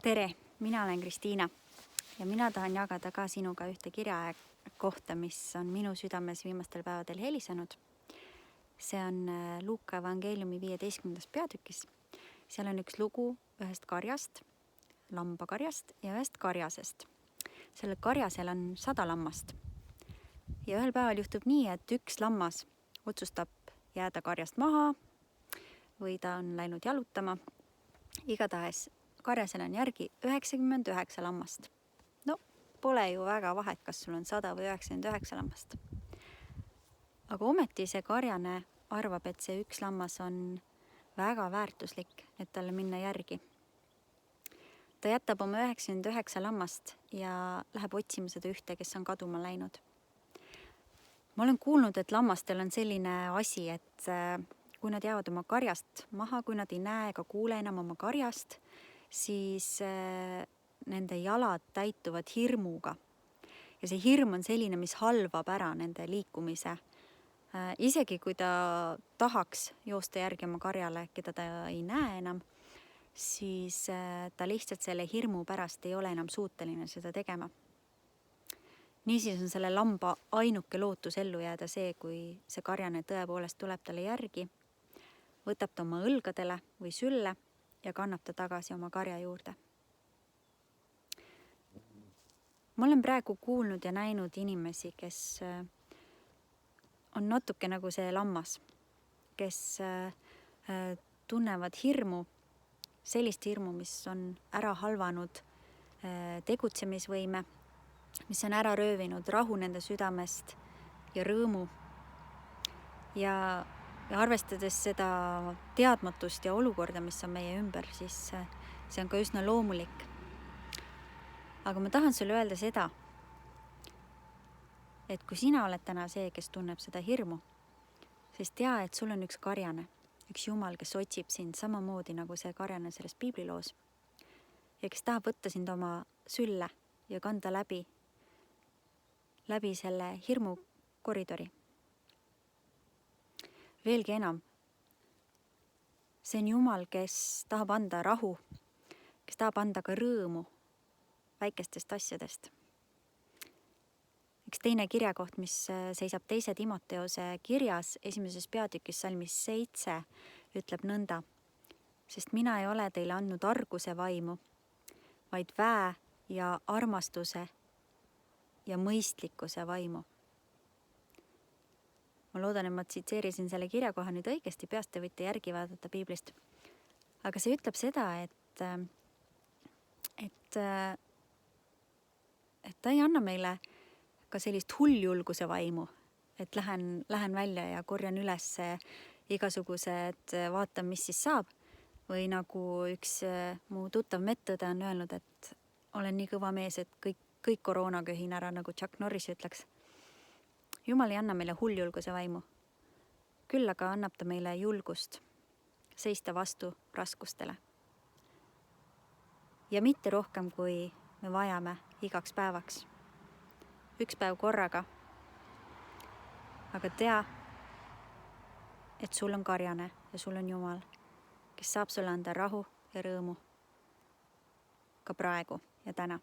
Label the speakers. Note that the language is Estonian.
Speaker 1: Tere, mina olen Kristiina ja mina tahan jagada ka sinuga ühte kirja kohta, mis on minu südames viimastel päevadel helisenud. See on Luuka evangeeliumi 15. peatükis. Seal on üks lugu ühest karjast, lambakarjast ja ühest karjasest. Sellel karjasel on 100 lammast. Ja ühel päeval juhtub nii, et üks lammas otsustab jääda karjast maha või ta on läinud jalutama. Igatahes karjasel on järgi 99 lammast. No, pole ju väga vahet, kas sul on 100 või 99 lammast. Aga ometi see karjane arvab, et see üks lammas on väga väärtuslik, et talle minna järgi. Ta jätab oma 99 lammast ja läheb otsima seda ühte, kes on kaduma läinud. Ma olen kuulnud, et lammastel on selline asi, et kui nad jäävad oma karjast maha, kui nad ei näe ega kuule enam oma karjast, siis nende jalad täituvad hirmuga. Ja see hirm on selline, mis halvab ära nende liikumise. Isegi kui ta tahaks joosta järgi oma karjale, keda ta ei näe enam, siis ta lihtsalt selle hirmu pärast ei ole enam suuteline seda tegema. Niisiis on selle lamba ainuke lootus ellu jääda see, kui see karjane tõepoolest tuleb talle järgi, võtab ta oma õlgadele või sülle ja kannab ta tagasi oma karja juurde. Ma olen praegu kuulnud ja näinud inimesi, kes on natuke nagu see lammas, kes tunnevad hirmu, sellist hirmu, mis on ära halvanud tegutsemisvõime, mis on ära röövinud rahu nende südamest ja rõõmu. Ja arvestades seda teadmatust ja olukorda, mis on meie ümber, siis see on ka üsna loomulik. Aga ma tahan sulle öelda seda, et kui sina oled täna see, kes tunneb seda hirmu, siis tea, et sul on üks karjane, üks Jumal, kes otsib sind samamoodi nagu see karjane selles piibliloos ja kes tahab võtta sind oma sülle ja kanda läbi selle hirmu koridori. Veelgi enam, see on Jumal, kes tahab anda rahu, kes tahab anda ka rõõmu väikestest asjadest. Üks teine kirjakoht, mis seisab 2. Timoteose kirjas 1. peatükis salmis 7, ütleb nõnda, sest mina ei ole teile andnud arguse vaimu, vaid väe ja armastuse ja mõistlikkuse vaimu. Ma loodan, et ma tsiteerisin selle kirjakoha nüüd õigesti, peast te võite järgi vaadata piiblist. Aga see ütleb seda, et ta ei anna meile ka sellist hulljulguse vaimu, et lähen välja ja korjan üles igasugused, vaatan, mis siis saab. Või nagu üks mu tuttav medõde on öelnud, et olen nii kõva mees, et kõik koroona köhin ära, nagu Chuck Norris ütleks. Jumal ei anna meile hulljulguse vaimu. Küll aga annab ta meile julgust seista vastu raskustele. Ja mitte rohkem, kui me vajame igaks päevaks. Üks päev korraga. Aga tea, et sul on karjane ja sul on Jumal, kes saab sulle anda rahu ja rõõmu ka praegu ja täna.